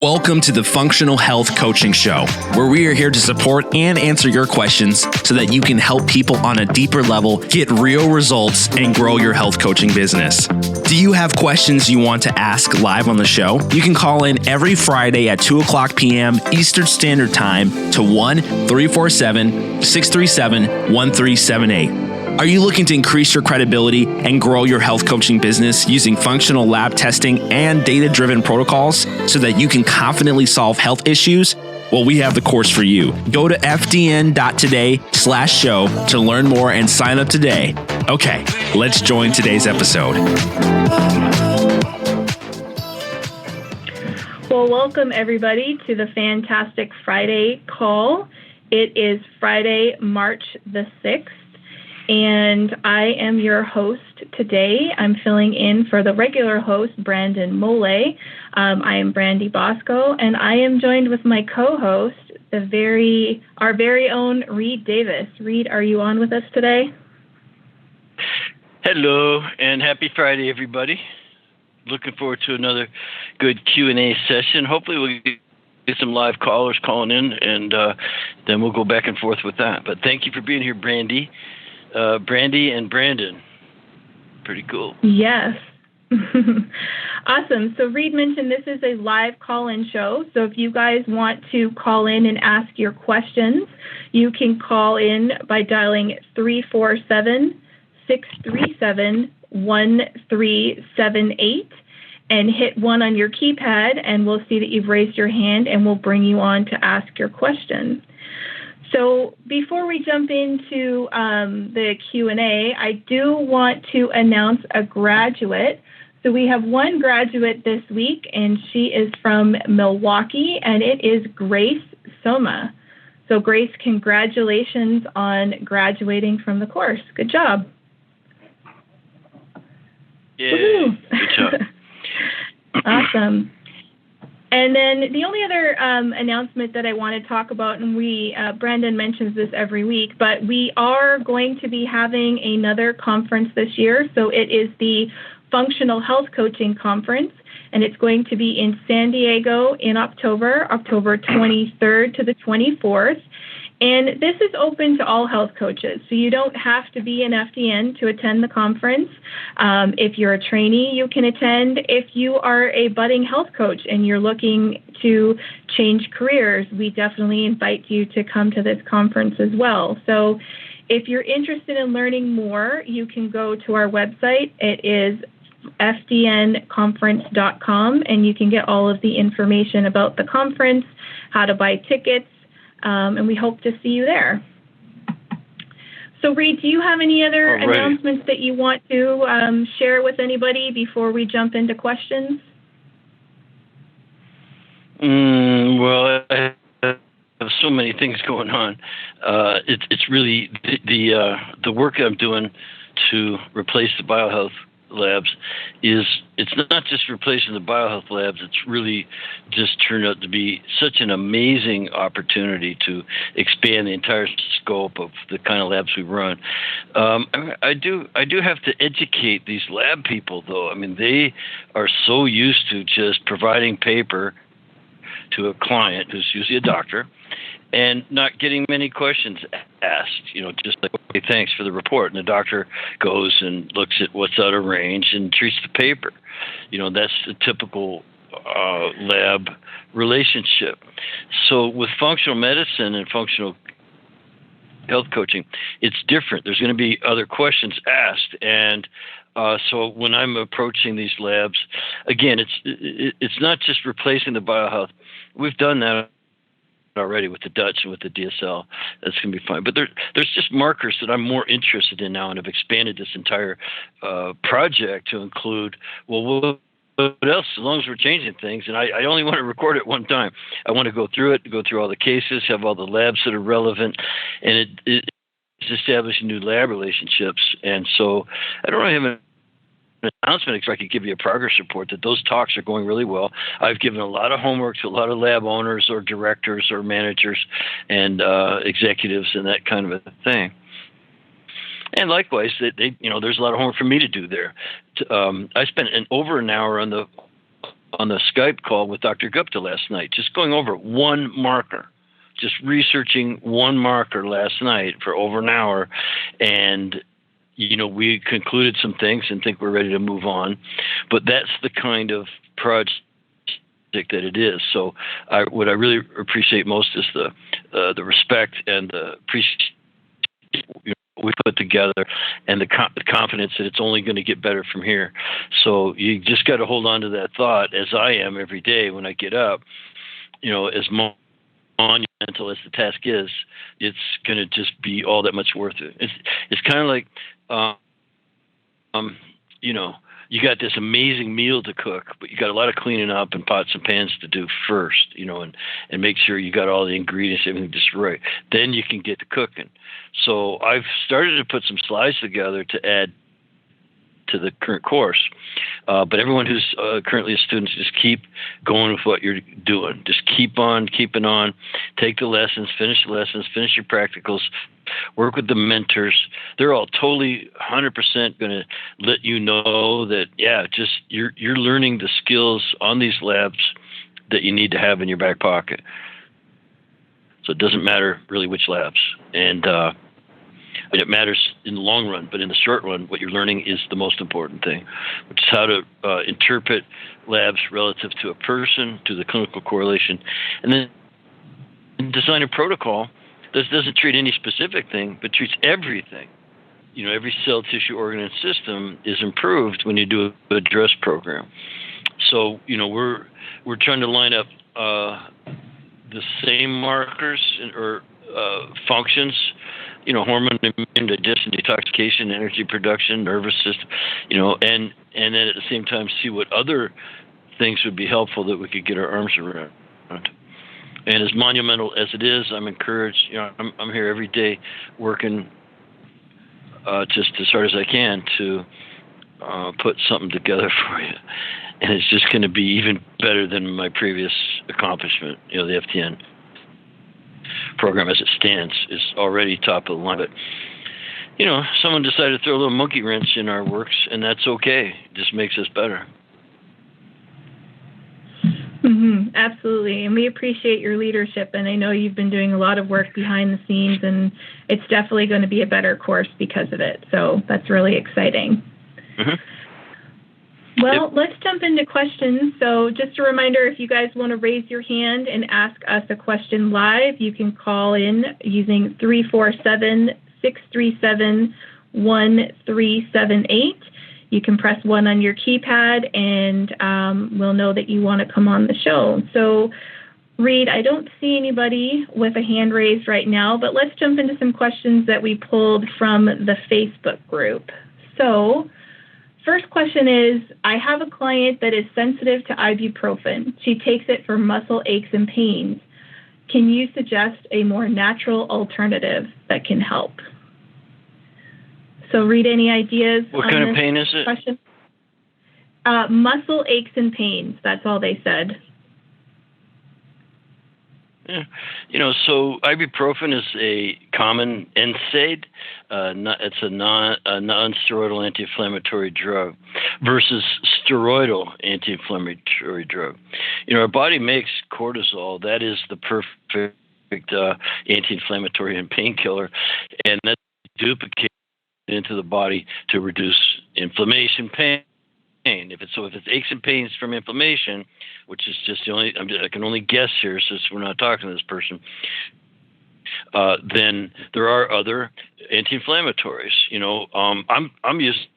Welcome to the Functional Health Coaching Show, where we are here to support and answer your questions so that you can help people on a deeper level get real results and grow your health coaching business. Do you have questions you want to ask live on the show? You can call in every Friday at 2 o'clock p.m. Eastern Standard Time to 1-347-637-1378. Are you looking to increase your credibility and grow your health coaching business using functional lab testing and data-driven protocols so that you can confidently solve health issues? Well, we have the course for you. Go to fdn.today/show to learn more and sign up today. Okay, let's join today's episode. Well, welcome everybody to the Fantastic Friday call. It is Friday, March the 6th. And I am your host today. I'm filling in for the regular host, Brandon Mole. I am Brandy Bosco, and I am joined with my co-host, our very own Reed Davis. Reed, are you on with us today? Hello, and happy Friday, everybody. Looking forward to another good Q&A session. Hopefully we'll get some live callers calling in, and then we'll go back and forth with that. But thank you for being here, Brandy. Brandy and Brandon. Pretty cool. Yes. Awesome. So Reed mentioned this is a live call-in show. So if you guys want to call in and ask your questions, you can call in by dialing 347-637-1378 and hit 1 on your keypad, and we'll see that you've raised your hand, and we'll bring you on to ask your question. So before we jump into the Q&A, I do want to announce a graduate. So we have one graduate this week, and she is from Milwaukee, and it is Grace Soma. So Grace, congratulations on graduating from the course. Good job. Yeah, good job. Awesome. And then the only other announcement that I want to talk about, and Brandon mentions this every week, but we are going to be having another conference this year. So it is the Functional Health Coaching Conference, and it's going to be in San Diego in October 23rd to the 24th. And this is open to all health coaches, so you don't have to be an FDN to attend the conference. If you're a trainee, you can attend. If you are a budding health coach and you're looking to change careers, we definitely invite you to come to this conference as well. So if you're interested in learning more, you can go to our website. It is FDNconference.com, and you can get all of the information about the conference, how to buy tickets, and we hope to see you there. So, Reed, do you have any other announcements that you want to share with anybody before we jump into questions? Well, I have so many things going on. It's really the work I'm doing to replace the BioHealth labs it's not just replacing the BioHealth labs, it's really just turned out to be such an amazing opportunity to expand the entire scope of the kind of labs we run. I do have to educate these lab people, though. I mean, they are so used to just providing paper to a client who's usually a doctor and not getting many questions asked, just like, okay, thanks for the report. And the doctor goes and looks at what's out of range and treats the paper. That's the typical lab relationship. So with functional medicine and functional health coaching, it's different. There's going to be other questions asked. And so when I'm approaching these labs, again, it's not just replacing the BioHealth. We've done that already with the Dutch and with the DSL. That's going to be fine. But there's just markers that I'm more interested in now, and have expanded this entire project to include, well, what else, as long as we're changing things. And I only want to record it one time. I want to go through all the cases, have all the labs that are relevant, and it's establishing new lab relationships. And so I don't really have an announcement, if I could give you a progress report, that those talks are going really well. I've given a lot of homework to a lot of lab owners or directors or managers and executives and that kind of a thing. And likewise, there's a lot of homework for me to do there. I spent over an hour on the on the Skype call with Dr. Gupta last night, just going over one marker, just researching one marker last night for over an hour. And, we concluded some things and think we're ready to move on. But that's the kind of project that it is. So what I really appreciate most is the respect and the appreciation we put together, and the confidence that it's only going to get better from here. So you just got to hold on to that thought, as I am every day when I get up. As monumental as the task is, it's going to just be all that much worth it. It's kind of like, you got this amazing meal to cook, but you got a lot of cleaning up and pots and pans to do first, and make sure you got all the ingredients, everything just right. Then you can get to cooking. So I've started to put some slides together to add to the current course. But everyone who's currently a student, just keep going with what you're doing. Just keep on keeping on. Take the lessons, finish your practicals, work with the mentors. They're all totally 100% going to let you know that, just you're learning the skills on these labs that you need to have in your back pocket. So it doesn't matter really which labs. And it matters in the long run, but in the short run, what you're learning is the most important thing, which is how to interpret labs relative to a person, to the clinical correlation, and then design a protocol that doesn't treat any specific thing, but treats everything. Every cell, tissue, organ, and system is improved when you do a DRESS program. So, we're trying to line up the same markers or functions, hormone, immune, digestion, detoxification, energy production, nervous system, and then at the same time see what other things would be helpful that we could get our arms around. And as monumental as it is, I'm encouraged. I'm here every day working just as hard as I can to put something together for you. And it's just going to be even better than my previous accomplishment. The FDN program as it stands is already top of the line. But, someone decided to throw a little monkey wrench in our works, and that's okay. It just makes us better. Mm-hmm, absolutely. And we appreciate your leadership. And I know you've been doing a lot of work behind the scenes, and it's definitely going to be a better course because of it. So that's really exciting. Mm-hmm. Well, let's jump into questions. So just a reminder, if you guys want to raise your hand and ask us a question live, you can call in using 347-637-1378. You can press 1 on your keypad, and we'll know that you want to come on the show. So, Reed, I don't see anybody with a hand raised right now, but let's jump into some questions that we pulled from the Facebook group. So, first question is, I have a client that is sensitive to ibuprofen. She takes it for muscle aches and pains. Can you suggest a more natural alternative that can help? So, Reed, any ideas? What kind of pain is it? Question? Muscle aches and pains. That's all they said. Yeah. So ibuprofen is a common NSAID. It's a non-steroidal anti-inflammatory drug versus steroidal anti-inflammatory drug. Our body makes cortisol. That is the perfect anti-inflammatory and painkiller, and that's duplicated into the body to reduce inflammation, pain. If it's aches and pains from inflammation, which is just I can only guess here since we're not talking to this person, then there are other anti-inflammatories. I'm using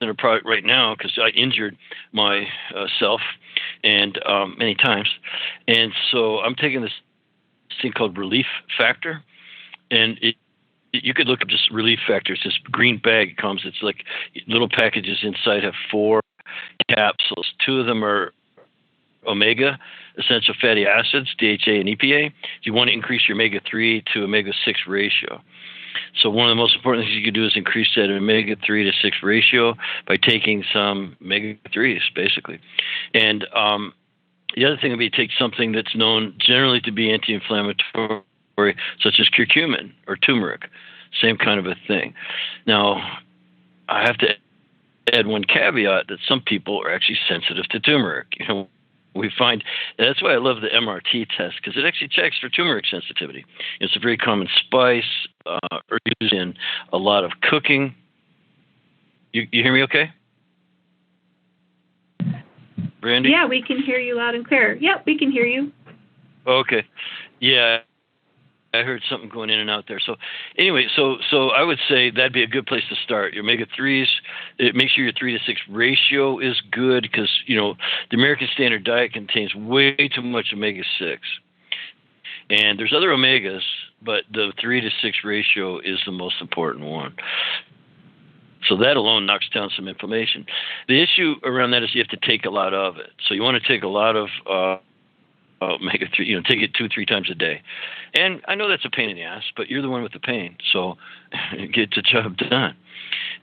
a product right now because I injured myself and many times, and so I'm taking this thing called Relief Factor, and you could look up just Relief Factor. It's this green bag it comes. It's like little packages inside have 4 capsules. 2 of them are omega essential fatty acids, DHA and EPA. You want to increase your omega-3 to omega-6 ratio. So one of the most important things you can do is increase that omega-3 to 6 ratio by taking some omega-3s, basically. And the other thing would be take something that's known generally to be anti-inflammatory, such as curcumin or turmeric, same kind of a thing. Now, I have to add one caveat that some people are actually sensitive to turmeric. We find that's why I love the MRT test, because it actually checks for turmeric sensitivity. It's a very common spice, or used in a lot of cooking. You hear me okay? Brandy? Yeah, we can hear you loud and clear. Yep, we can hear you. Okay. Yeah, I heard something going in and out there. So anyway, so I would say that'd be a good place to start. Your omega-3s, make sure your 3 to 6 ratio is good, because, the American Standard Diet contains way too much omega-6. And there's other omegas, but the 3 to 6 ratio is the most important one. So that alone knocks down some inflammation. The issue around that is you have to take a lot of it. So you want to take a lot of omega-3, take it 2-3 times a day. And I know that's a pain in the ass, but you're the one with the pain, so get the job done.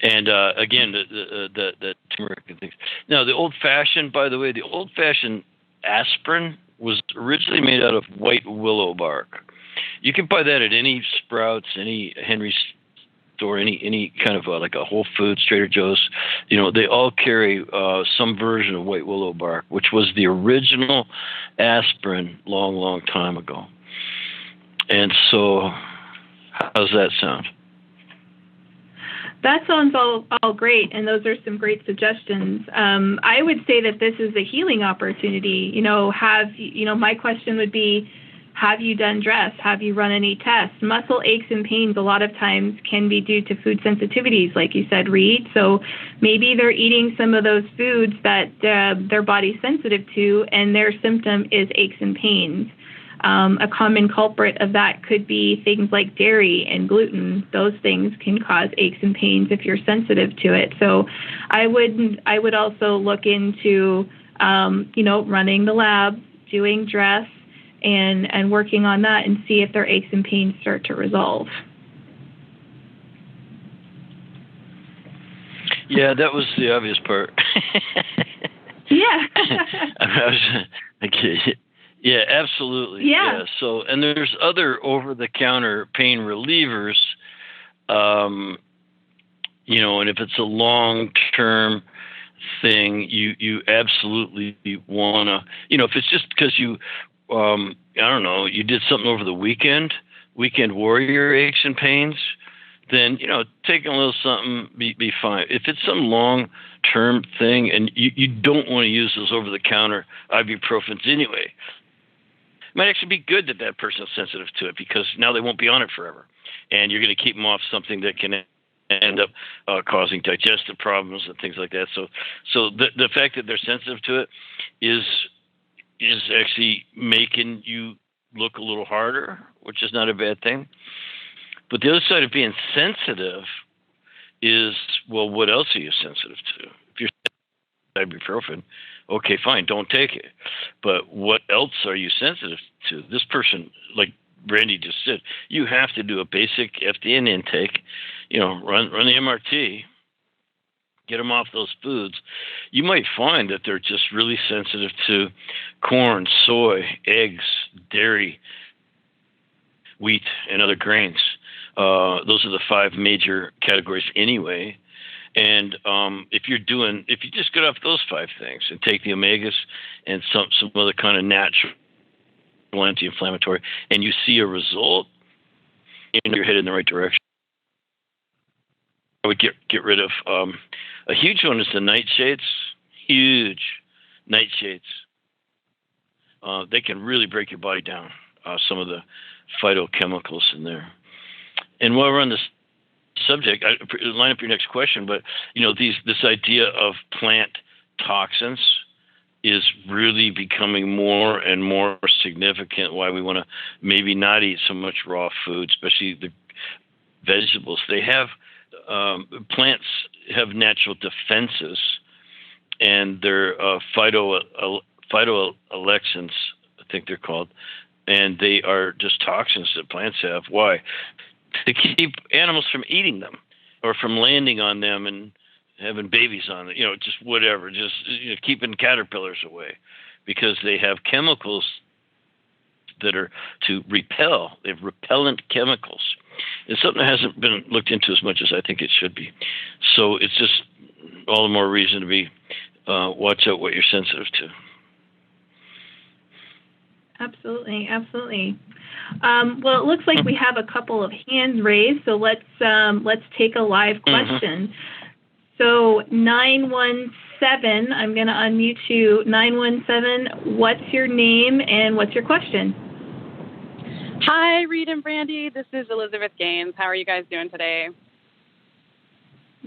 And again, the turmeric and things. Now, the old-fashioned, by the way, the old-fashioned aspirin was originally made out of white willow bark. You can buy that at any Sprouts, any Henry's store, any kind of like a Whole Foods, Trader Joe's. They all carry some version of white willow bark, which was the original aspirin long time ago. And so, how's that sound? That sounds all great, and those are some great suggestions. I would say that this is a healing opportunity. My question would be, have you done DRESS? Have you run any tests? Muscle aches and pains a lot of times can be due to food sensitivities, like you said, Reed. So maybe they're eating some of those foods that their body's sensitive to, and their symptom is aches and pains. A common culprit of that could be things like dairy and gluten. Those things can cause aches and pains if you're sensitive to it. So I would also look into, running the lab, doing DRESS, and working on that, and see if their aches and pains start to resolve. Yeah, that was the obvious part. Yeah. Yeah, absolutely. Yeah. So, and there's other over-the-counter pain relievers, and if it's a long-term thing, you absolutely want to, if it's just because you, you did something over the weekend warrior aches and pains, then, taking a little something be fine. If it's some long-term thing and you don't want to use those over-the-counter ibuprofens anyway, it might actually be good that person is sensitive to it, because now they won't be on it forever. And you're going to keep them off something that can end up causing digestive problems and things like that. So the fact that they're sensitive to it is actually making you look a little harder, which is not a bad thing. But the other side of being sensitive is, well, what else are you sensitive to? If you're sensitive to ibuprofen, okay, fine, don't take it. But what else are you sensitive to? This person, like Brandy just said, you have to do a basic FDN intake, run the MRT, get them off those foods. You might find that they're just really sensitive to corn, soy, eggs, dairy, wheat, and other grains. Those are the 5 major categories anyway. And if you just get off those 5 things and take the omegas and some other kind of natural anti-inflammatory, and you see a result, you're headed in the right direction. I would get rid of a huge one is the nightshades. Huge nightshades. They can really break your body down. Some of the phytochemicals in there. And while we're on this subject, line up your next question. But this idea of plant toxins is really becoming more and more significant. Why we want to maybe not eat so much raw food, especially the vegetables. They have plants have natural defenses, and they're phytoalexins, I think they're called, and they are just toxins that plants have. Why? To keep animals from eating them or from landing on them and having babies on it, just whatever, just keeping caterpillars away, because they have chemicals that are to repel. They have repellent chemicals. It's something that hasn't been looked into as much as I think it should be. So it's just all the more reason to be watch out what you're sensitive to. Absolutely, absolutely. Well, it looks like we have a couple of hands raised, so let's take a live question. So 917, I'm going to unmute you. 917, what's your name and what's your question? Hi, Reed and Brandy. This is Elizabeth Gaines. How are you guys doing today?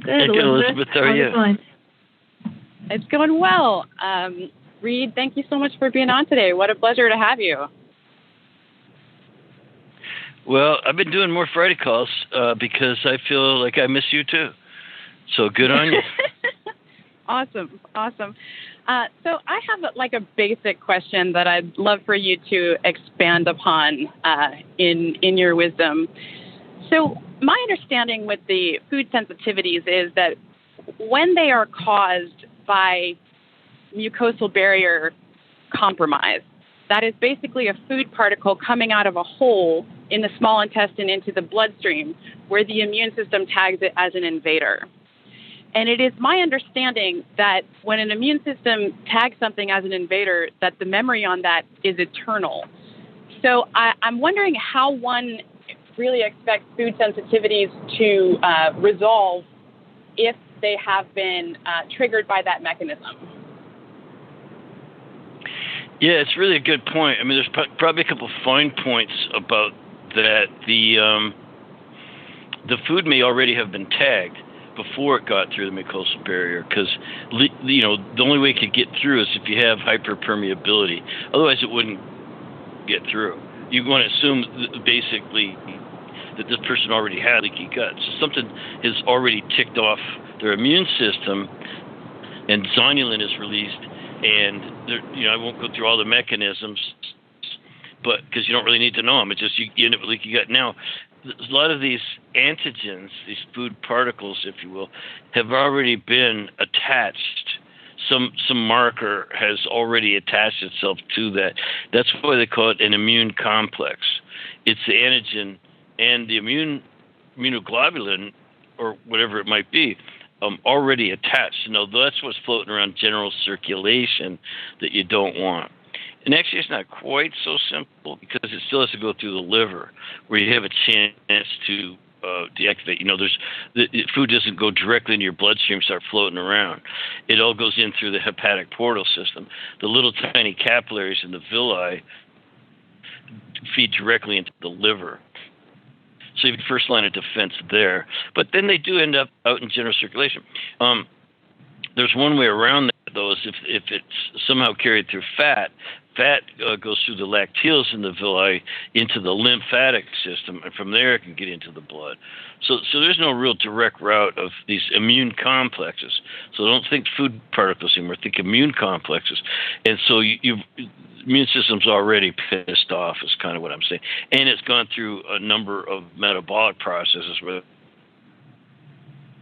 Good, Elizabeth. How are you? Going? It's going well. Reed, thank you so much for being on today. What a pleasure to have you. Well, I've been doing more Friday calls because I feel like I miss you too. So good on you. Awesome. So I have a basic question that I'd love for you to expand upon in your wisdom. So my understanding with the food sensitivities is that when they are caused by mucosal barrier compromise, that is basically a food particle coming out of a hole in the small intestine into the bloodstream where the immune system tags it as an invader. And it is my understanding that when an immune system tags something as an invader, that the memory on that is eternal. So I'm wondering how one really expects food sensitivities to resolve if they have been triggered by that mechanism. Yeah, it's really a good point. I mean, there's probably a couple of fine points about that. The food may already have been tagged before it got through the mucosal barrier, because the only way it could get through is if you have hyperpermeability. Otherwise, it wouldn't get through. You want to assume basically that this person already had leaky gut. So something has already ticked off their immune system, and zonulin is released. And I won't go through all the mechanisms, but because you don't really need to know them, it's just you end up with leaky gut. Now, a lot of these antigens, these food particles, if you will, have already been attached. Some marker has already attached itself to that. That's why they call it an immune complex. It's the antigen and the immunoglobulin, or whatever it might be, already attached. That's what's floating around general circulation that you don't want. And actually, it's not quite so simple because it still has to go through the liver, where you have a chance to deactivate. The food doesn't go directly into your bloodstream, start floating around. It all goes in through the hepatic portal system. The little tiny capillaries in the villi feed directly into the liver. So you have the first line of defense there. But then they do end up out in general circulation. There's one way around that, though, is if it's somehow carried through fat. Fat goes through the lacteals in the villi into the lymphatic system, and from there it can get into the blood. So there's no real direct route of these immune complexes. So don't think food particles anymore. Think immune complexes. And so immune system's already pissed off is kind of what I'm saying. And it's gone through a number of metabolic processes, where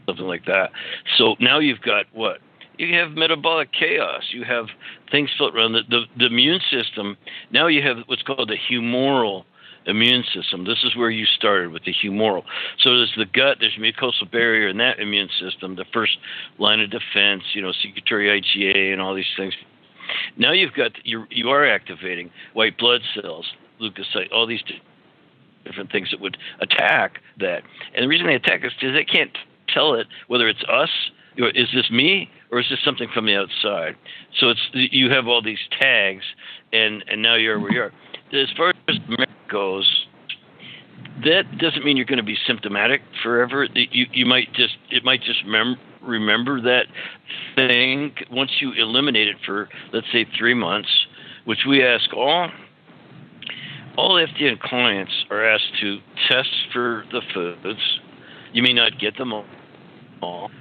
something like that. So now you've got what? You have metabolic chaos. You have things floating around. The immune system, now you have what's called the humoral immune system. This is where you started with the humoral. So there's the gut, there's mucosal barrier in that immune system, the first line of defense, secretory IgA and all these things. Now you've got, you are activating white blood cells, leukocytes, all these different things that would attack that. And the reason they attack us is they can't tell it whether it's us, or is this me, or is this something from the outside? So you have all these tags, and now you're where you are. As far as memory goes, that doesn't mean you're going to be symptomatic forever. It might just remember that thing once you eliminate it for, let's say, 3 months, which we ask all FDN clients are asked to test for the foods. You may not get them all,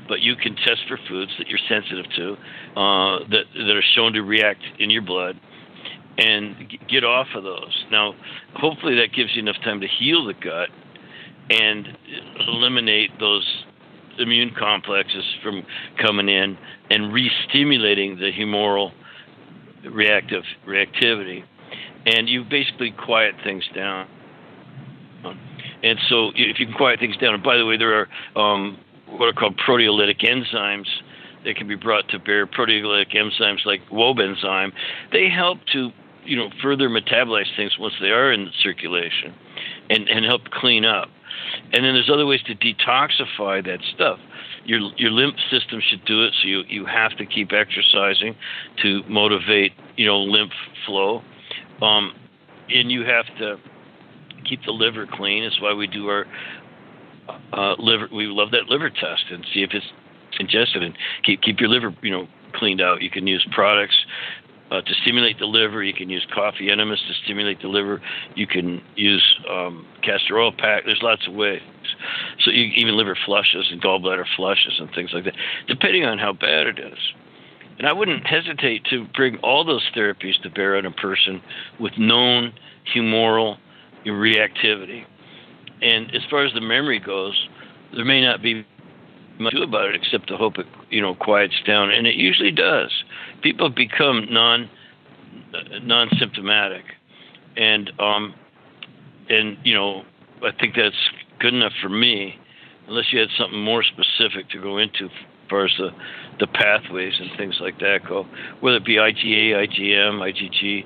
but you can test for foods that you're sensitive to, that are shown to react in your blood, and get off of those. Now, hopefully that gives you enough time to heal the gut and eliminate those immune complexes from coming in and re-stimulating the humoral reactivity. And you basically quiet things down. And so if you can quiet things down, and by the way, there are what are called proteolytic enzymes that can be brought to bear, proteolytic enzymes like WOB enzyme, they help to further metabolize things once they are in the circulation and help clean up. And then there's other ways to detoxify that stuff. Your lymph system should do it, so you have to keep exercising to motivate lymph flow, and you have to keep the liver clean. That's why we do our liver. We love that liver test and see if it's ingested, and keep your liver cleaned out. You can use products to stimulate the liver. You can use coffee enemas to stimulate the liver. You can use castor oil pack. There's lots of ways. So even liver flushes and gallbladder flushes and things like that, depending on how bad it is. And I wouldn't hesitate to bring all those therapies to bear on a person with known humoral reactivity. And as far as the memory goes, there may not be much to do about it except to hope it quiets down, and it usually does. People become non-symptomatic, and I think that's good enough for me, unless you had something more specific to go into as far as the pathways and things like that go, whether it be IgA, IgM, IgG,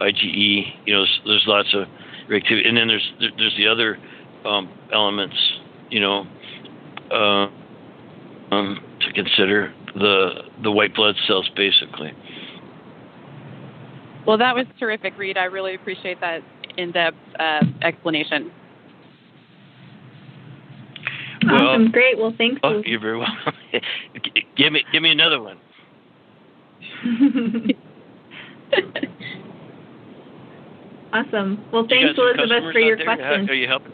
IgE. There's lots of reactivity, and then there's the other elements to consider, the white blood cells, basically. Well, that was terrific, Reed. I really appreciate that in-depth explanation. Awesome, great. Well, thanks. Oh, you're very welcome. Give me another one. Awesome. Well, thanks, Elizabeth, for your question. Are you helping?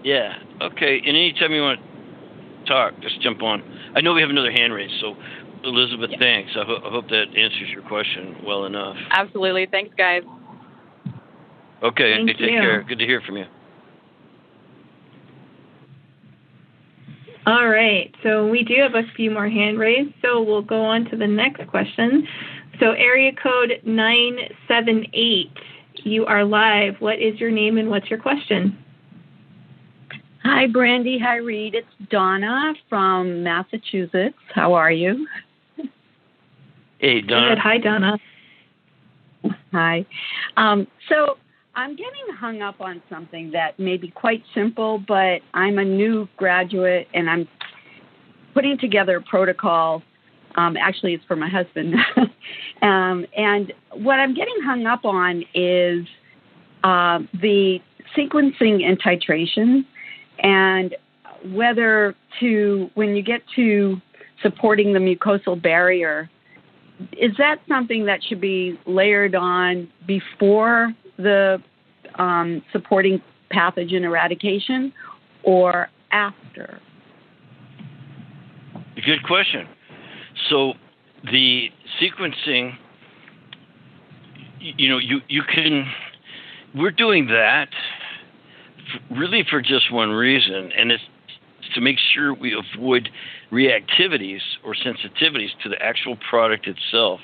Yeah. Okay. And anytime you want to talk, just jump on. I know we have another hand raised, so Elizabeth, thanks. I hope that answers your question well enough. Absolutely. Thanks, guys. Okay. Take care. Good to hear from you. All right. So we do have a few more hand raised, so we'll go on to the next question. So area code 978, you are live. What is your name and what's your question? Hi, Brandy. Hi, Reed. It's Donna from Massachusetts. How are you? Hey, Donna. Good. Hi, Donna. Hi. So I'm getting hung up on something that may be quite simple, but I'm a new graduate and I'm putting together a protocol. Actually, it's for my husband. And what I'm getting hung up on is the sequencing and titration, and whether when you get to supporting the mucosal barrier, is that something that should be layered on before the supporting pathogen eradication or after? Good question. So the sequencing, you can, we're doing that really for just one reason, and it's to make sure we avoid reactivities or sensitivities to the actual product itself.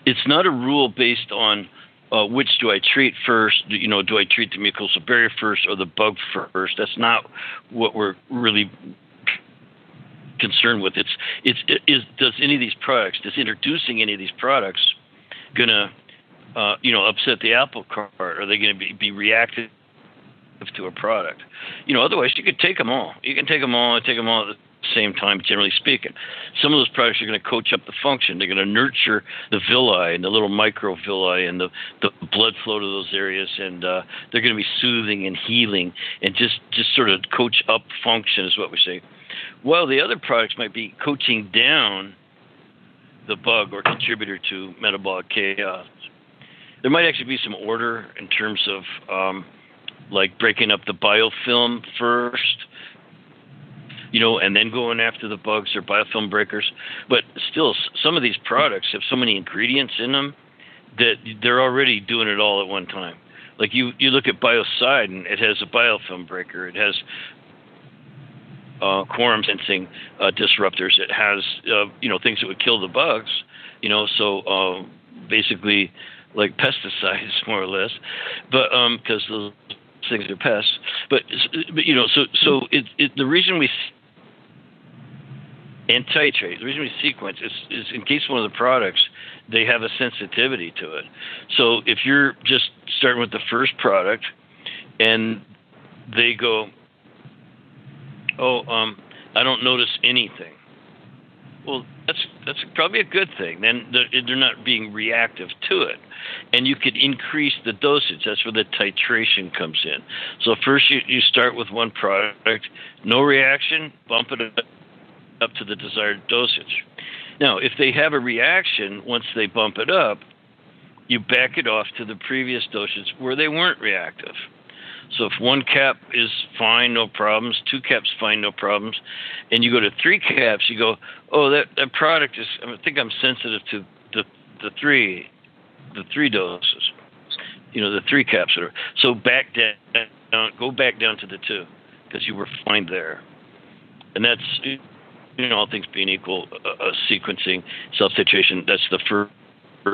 It's not a rule based on which do I treat first. Do I treat the mucosal barrier first or the bug first? That's not what we're really concerned with. Does any of these products, does introducing any of these products gonna upset the apple cart? Are they going to be reactive to a product? Otherwise you could take them all. You can take them all at the same time, generally speaking. Some of those products are going to coach up the function. They're going to nurture the villi and the little microvilli and the blood flow to those areas, and they're going to be soothing and healing and just sort of coach up function is what we say. While the other products might be coaching down the bug or contributor to metabolic chaos. There might actually be some order in terms of like breaking up the biofilm first, and then going after the bugs or biofilm breakers. But still, some of these products have so many ingredients in them that they're already doing it all at one time. Like you look at Biocidin, it has a biofilm breaker. It has quorum sensing disruptors. It has things that would kill the bugs. So basically like pesticides more or less, but because those things are pests. But the reason we and titrate. The reason we sequence is in case one of the products, they have a sensitivity to it. So if you're just starting with the first product and they go, I don't notice anything. Well, that's probably a good thing. Then they're not being reactive to it. And you could increase the dosage. That's where the titration comes in. So first you start with one product, no reaction, bump it up to the desired dosage. Now, if they have a reaction, once they bump it up, you back it off to the previous dosage where they weren't reactive. So if 1 cap is fine, no problems, 2 caps fine, no problems, and you go to 3 caps, you go, that product is, I think I'm sensitive to the three doses, the 3 caps. So back down, go back down to the 2 because you were fine there. And that's, all things being equal, sequencing, self-titration, that's the first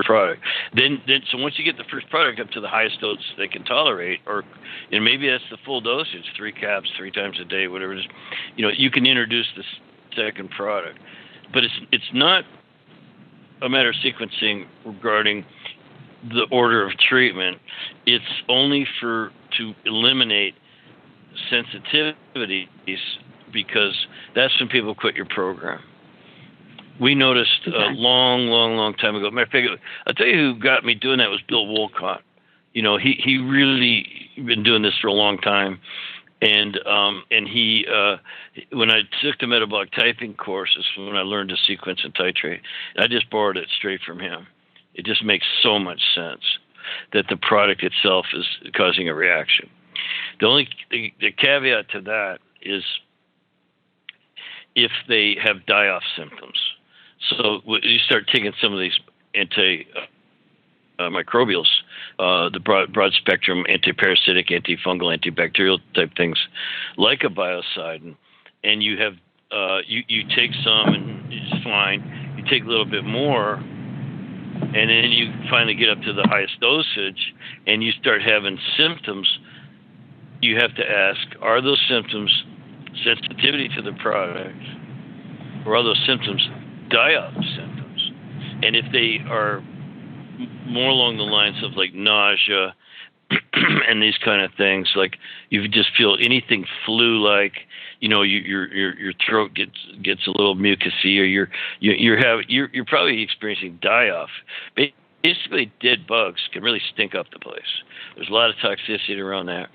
product. Then, so once you get the first product up to the highest dose they can tolerate, or maybe that's the full dosage, 3 caps, 3 times a day, whatever it is, you can introduce the second product. But it's not a matter of sequencing regarding the order of treatment. It's only to eliminate sensitivities, because that's when people quit your program. We noticed a long time ago. Matter of fact, I'll tell you who got me doing that was Bill Wolcott. He really been doing this for a long time, and he when I took the metabolic typing courses, when I learned to sequence and titrate, I just borrowed it straight from him. It just makes so much sense that the product itself is causing a reaction. The caveat to that is if they have die-off symptoms. So you start taking some of these antimicrobials, the broad spectrum antiparasitic, antifungal, antibacterial type things, like a biocidin, and you have you take some and it's fine. You take a little bit more, and then you finally get up to the highest dosage, and you start having symptoms. You have to ask: are those symptoms sensitivity to the product, or are those symptoms die-off symptoms? And if they are more along the lines of like nausea and these kind of things, like you just feel anything flu-like, your throat gets a little mucousy, or you're probably experiencing die-off. Basically, dead bugs can really stink up the place. There's a lot of toxicity around that.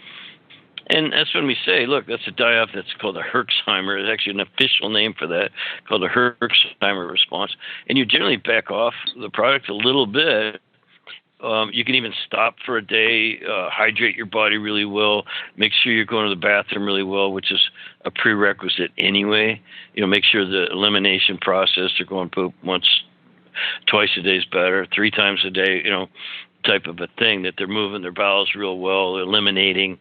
And that's when we say, look, that's a die-off that's called a Herxheimer. It's actually an official name for that, called a Herxheimer response. And you generally back off the product a little bit. You can even stop for a day, hydrate your body really well, make sure you're going to the bathroom really well, which is a prerequisite anyway. Make sure the elimination process, they're going poop twice a day is better, 3 times a day, type of a thing, that they're moving their bowels real well, they're eliminating.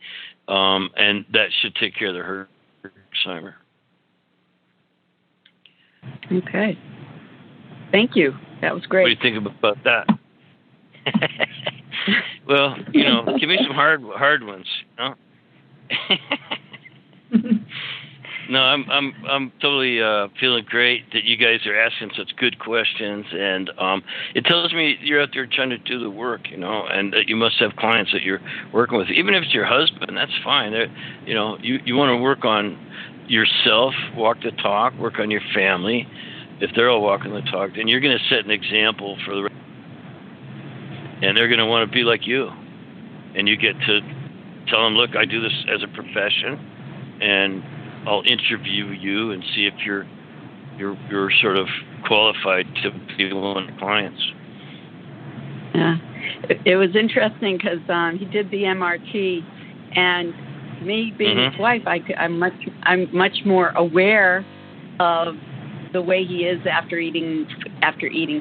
And that should take care of the Herxheimer. Okay. Thank you. That was great. What do you think about that? Well, give me some hard ones. No, I'm totally feeling great that you guys are asking such good questions, and it tells me you're out there trying to do the work, and that you must have clients that you're working with. Even if it's your husband, that's fine. You want to work on yourself, walk the talk, work on your family. If they're all walking the talk, then you're going to set an example for the rest, and they're going to want to be like you, and you get to tell them, look, I do this as a profession, and I'll interview you and see if you're sort of qualified to be one of the clients. Yeah, it was interesting because he did the MRT, and me being his wife, I'm much more aware of the way he is after eating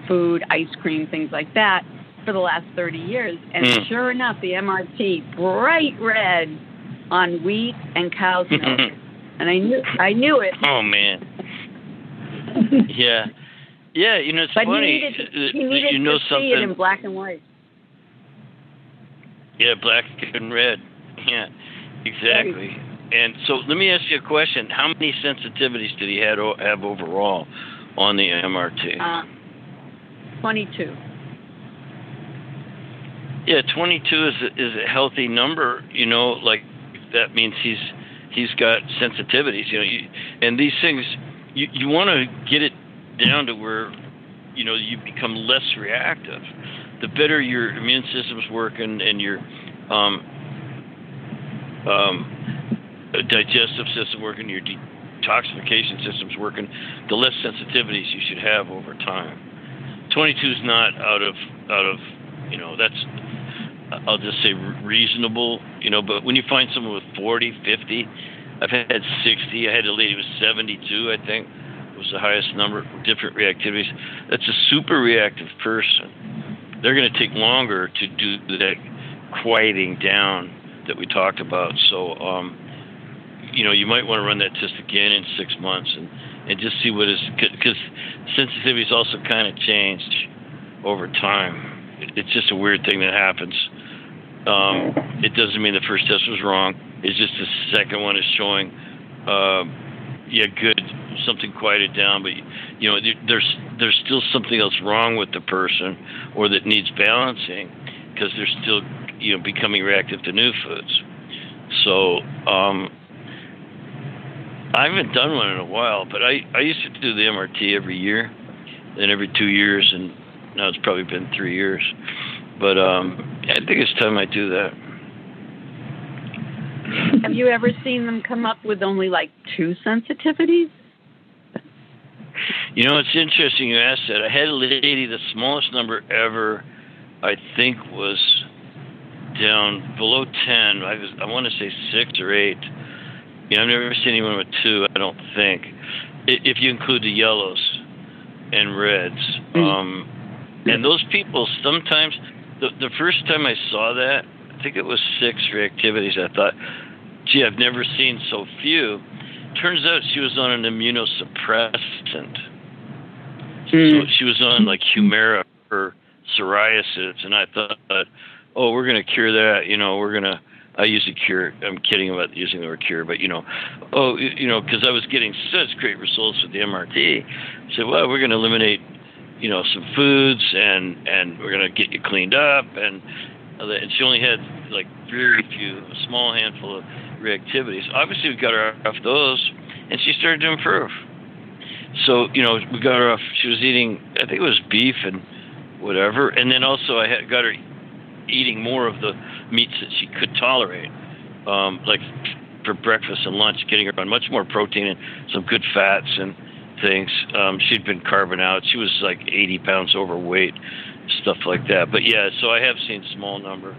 food, ice cream, things like that, for the last 30 years. And sure enough, the MRT, bright red on wheat and cow's milk. And I knew it. Oh, man. Yeah. Yeah, it's but funny. He needed to see it in black and white. Yeah, black and red. Yeah, exactly. And so let me ask you a question. How many sensitivities did he have overall on the MRT? 22. Yeah, 22 is a healthy number. Like that means he's got sensitivities. And these things, you want to get it down to where you become less reactive. The better your immune system's working and your digestive system working, your detoxification system's working, the less sensitivities you should have over time. 22 is not out of that's, I'll just say, reasonable, but when you find someone with 40, 50, I've had 60, I had a lady with 72, I think, was the highest number of different reactivities. That's a super reactive person. They're going to take longer to do that quieting down that we talked about. So, you might want to run that test again in 6 months and just see what is, because sensitivities also kind of changed over time. It's just a weird thing that happens. It doesn't mean the first test was wrong. It's just the second one is showing, good, something quieted down, but there's still something else wrong with the person, or that needs balancing, because they're still becoming reactive to new foods. So I haven't done one in a while, but I used to do the MRT every year, then every 2 years, and now it's probably been 3 years. But I think it's time I do that. Have you ever seen them come up with only like 2 sensitivities? It's interesting you asked that. I had a lady, the smallest number ever, I think, was down below 10. I want to say 6 or 8. I've never seen anyone with 2, I don't think, if you include the yellows and reds. And those people sometimes, the first time I saw that, I think it was 6 reactivities. I thought, gee, I've never seen so few. Turns out she was on an immunosuppressant. So she was on like Humira for psoriasis, and I thought, we're going to cure that. I usually cure. I'm kidding about using the word cure, but because I was getting such great results with the MRT. I said, well, we're going to eliminate, some foods, and we're going to get you cleaned up, and she only had like very few, a small handful of reactivities. Obviously, we got her off those, and she started to improve. So, we got her off. She was eating, I think it was beef and whatever, and then also I got her eating more of the meats that she could tolerate, like for breakfast and lunch, getting her on much more protein and some good fats and things. She'd been carving out. She was like 80 pounds overweight, stuff like that. But yeah, so I have seen small number.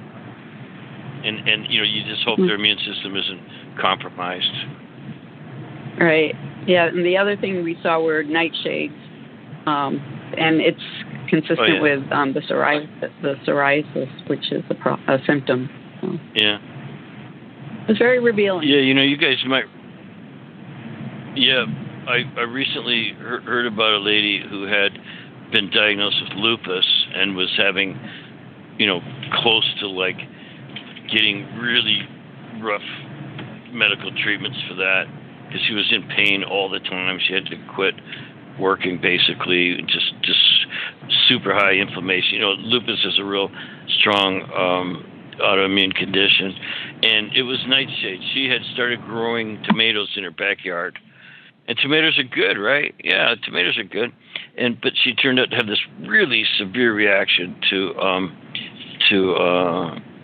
And you just hope their immune system isn't compromised. Right. Yeah, and the other thing we saw were nightshades, and it's consistent with the psoriasis, which is a symptom. So. Yeah. It's very revealing. Yeah, you guys might. Yeah, I recently heard about a lady who had been diagnosed with lupus and was having, close to like getting really rough medical treatments for that, because she was in pain all the time. She had to quit working, basically, just super high inflammation. Lupus is a real strong autoimmune condition, and it was nightshade. She had started growing tomatoes in her backyard, and tomatoes are good, right? Yeah, tomatoes are good, but she turned out to have this really severe reaction to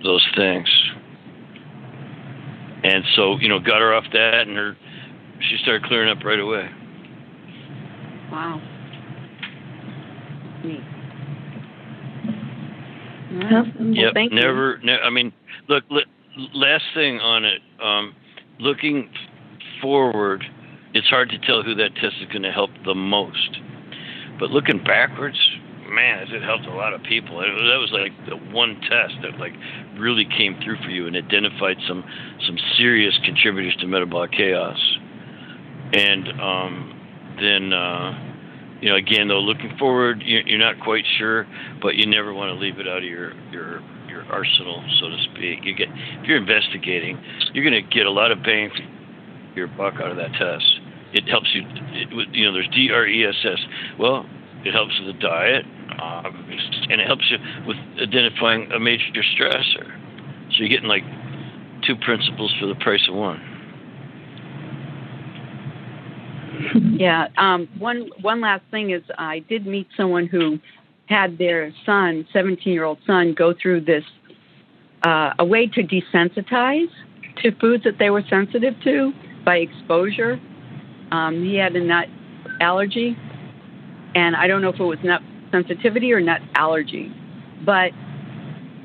those things, and so got her off that, and she started clearing up right away. Wow. Neat. Awesome. Yep. Thank you. I mean, look. Last thing on it. Looking forward, it's hard to tell who that test is going to help the most. But looking backwards, man, has it helped a lot of people. That was like the one test that like really came through for you and identified some serious contributors to metabolic chaos. And then, again, though, looking forward, you're not quite sure, but you never want to leave it out of your arsenal, so to speak. If you're investigating, you're going to get a lot of bang your buck out of that test. It helps you. There's DRESS. Well, it helps with the diet, and it helps you with identifying a major stressor. So you're getting like 2 principles for the price of 1. Yeah. One last thing is I did meet someone who had their son, 17-year-old son, go through this, a way to desensitize to foods that they were sensitive to by exposure. He had a nut allergy, and I don't know if it was nut sensitivity or nut allergy, but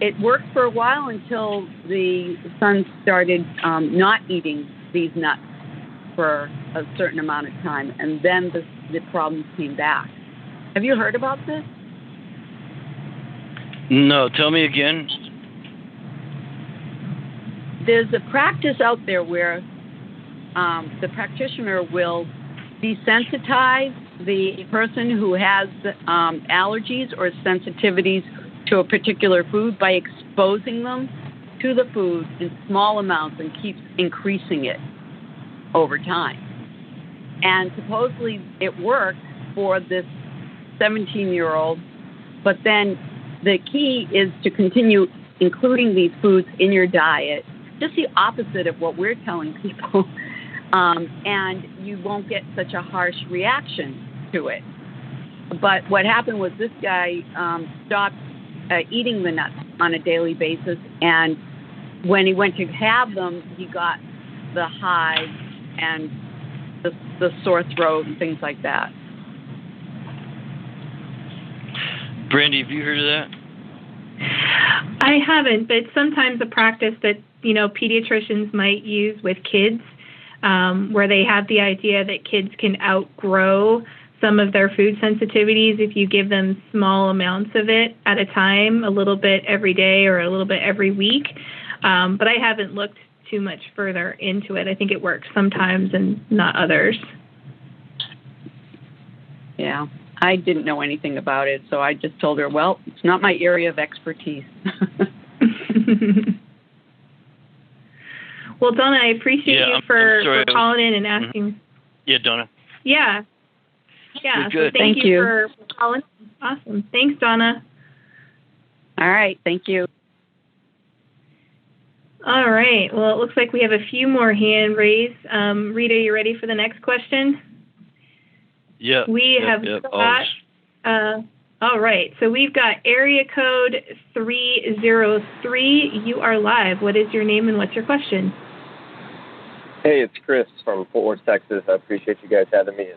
it worked for a while until the son started not eating these nuts for a certain amount of time, and then the problems came back. Have you heard about this? No, tell me again. There's a practice out there where the practitioner will desensitize the person who has allergies or sensitivities to a particular food by exposing them to the food in small amounts and keeps increasing it over time. And supposedly it worked for this 17-year-old, but then the key is to continue including these foods in your diet, just the opposite of what we're telling people, and you won't get such a harsh reaction to it. But what happened was this guy stopped eating the nuts on a daily basis, and when he went to have them, he got the hives and the sore throat and things like that. Brandy, have you heard of that? I haven't, but it's sometimes a practice that, pediatricians might use with kids, where they have the idea that kids can outgrow some of their food sensitivities if you give them small amounts of it at a time, a little bit every day or a little bit every week. But I haven't looked too much further into it. I think it works sometimes and not others. Yeah. I didn't know anything about it, so I just told her, well, it's not my area of expertise. Well, Donna, I appreciate you for calling in and asking. Mm-hmm. Yeah, Donna. Yeah. Yeah, good. So thank you for calling. Awesome. Thanks, Donna. All right, thank you. All right. Well, it looks like we have a few more hand raised. Rita, you ready for the next question? Yeah. We have got, all right. So we've got area code 303. You are live. What is your name and what's your question? Hey, it's Chris from Fort Worth, Texas. I appreciate you guys having me in.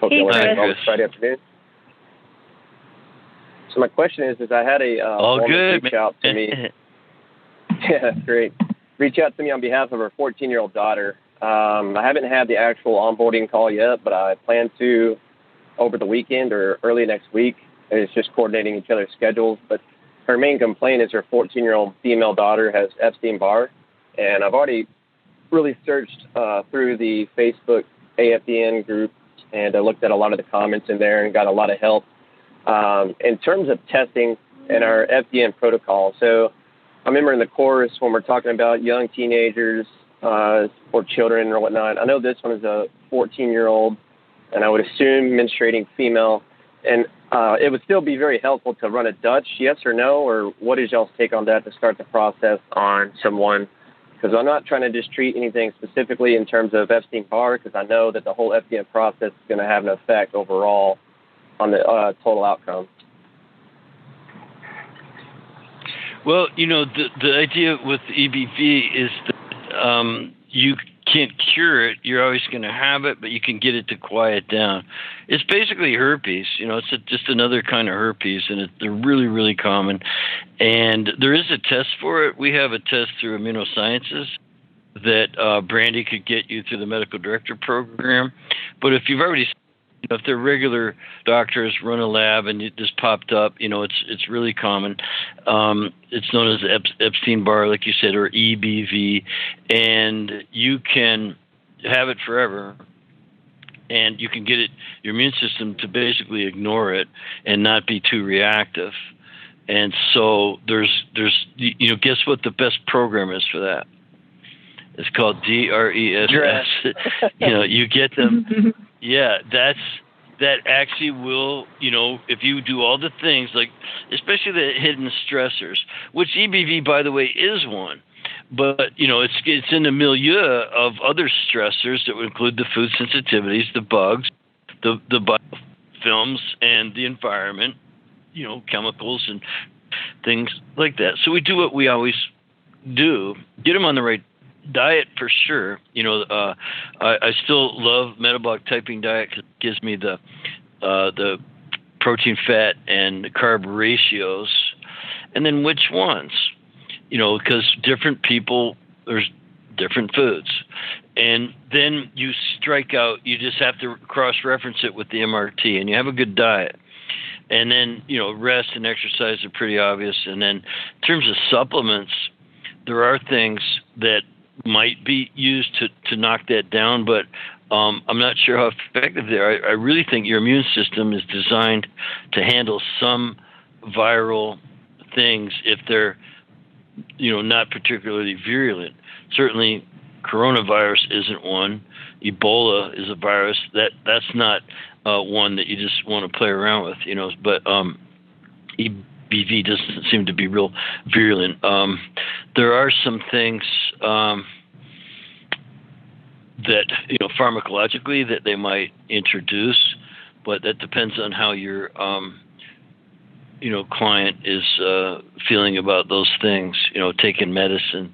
Hey, Chris. On this Friday afternoon. So my question is I had a woman reach out to me. Yeah, great. Reach out to me on behalf of her 14-year-old daughter. I haven't had the actual onboarding call yet, but I plan to over the weekend or early next week. It's just coordinating each other's schedules. But her main complaint is her 14-year-old female daughter has Epstein-Barr. And I've already really searched through the Facebook AFDN group, and I looked at a lot of the comments in there and got a lot of help in terms of testing and our FDN protocol. So I remember in the course when we're talking about young teenagers or children or whatnot, I know this one is a 14-year-old, and I would assume menstruating female. And it would still be very helpful to run a Dutch, yes or no, or what is y'all's take on that to start the process on someone? Because I'm not trying to just treat anything specifically in terms of Epstein-Barr, because I know that the whole FDN process is going to have an effect overall on the total outcome. Well, the idea with EBV is that you can't cure it. You're always going to have it, but you can get it to quiet down. It's basically herpes. It's just another kind of herpes, and they're really, really common. And there is a test for it. We have a test through Immunosciences that Brandy could get you through the medical director program. But if you've already, if they're regular doctors run a lab and it just popped up, it's really common. It's known as Epstein-Barr, like you said, or EBV, and you can have it forever, and you can get your immune system to basically ignore it and not be too reactive. And so there's guess what the best program is for that? It's called DRESS. You get them. Yeah, that actually will, if you do all the things, like especially the hidden stressors, which EBV, by the way, is one. But, it's in the milieu of other stressors that would include the food sensitivities, the bugs, the biofilms, and the environment, chemicals and things like that. So we do what we always do, get them on the right diet for sure. I still love metabolic typing diet because it gives me the protein, fat, and carb ratios. And then which ones? Because different people, there's different foods. And then you strike out, you just have to cross-reference it with the MRT, and you have a good diet. And then, rest and exercise are pretty obvious. And then in terms of supplements, there are things that might be used to knock that down, but I'm not sure how effective they are. I really think your immune system is designed to handle some viral things if they're, not particularly virulent. Certainly, coronavirus isn't one. Ebola is a virus that's not one that you just want to play around with, But EBV doesn't seem to be real virulent. There are some things that pharmacologically that they might introduce, but that depends on how your client is feeling about those things. Taking medicine.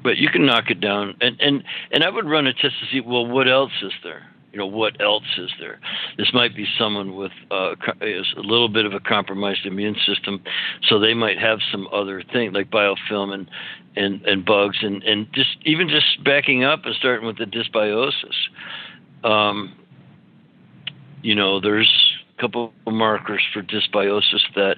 But you can knock it down, and I would run a test to see, well, what else is there? What else is there? This might be someone with a little bit of a compromised immune system, so they might have some other thing like biofilm and bugs, and just backing up and starting with the dysbiosis. There's a couple of markers for dysbiosis that